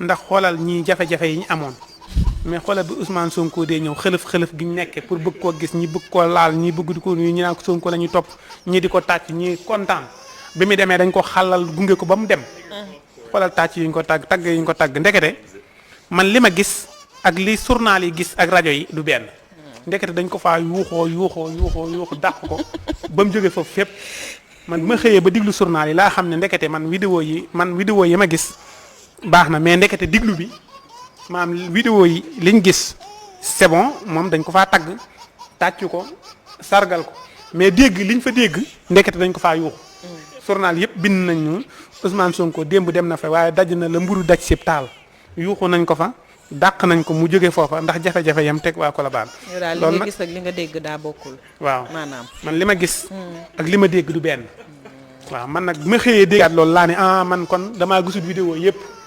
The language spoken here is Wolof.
ndax xoolal ñii jafe-jafe yi ñu amoon mais xoolal bi Ousmane Sonko dee ñëw xëlëf gi ñu nekkee pour bëgg koo gis ñi bëgg koo laal ñi bëgg di ko nuyu ñi naan ko Sonko la ñuy topp ñii di ko tàcc ñii kontaan bi mu demee dañ ko xàllal gunge ko ba mu dem xoolal tàcc yi ñu ko tagg yi ñu ko tagg ndekete man li ma gis ak li journal yi gis ak rajo yi du benn ndekete dañ ko faa yuuxoo dàq ko ba mu jógee foofu fépp man bi ma xëyee ba diglu journal yi laa xam ne ndekete man vidéo yi ma gis baax na mais ndekete diglu bi maanaam vidéo yi liñ gis c'est bon moom dañ ko faa tagg tàcc ko sargal ko mais dégg liñ fa dégg ndekete dañ ko faa yuuxu journal yëpp bind nañ ñu Ousmane Sonko démb dem na fa waaye daj na la mburu daj sib taal yuuxu nañ ko fa dàq nañ ko mu jóge foofa ndax jafe-jafe yam teg waa Colobane. loolu nag li nga gis ak li nga dégg daa bokkul. waaw maanaam man li ma gis. ak li ma dégg du benn. waaw man nag bi ma xëyee déggaat loolu laa ne man kon damaa gisul vidéo yëpp.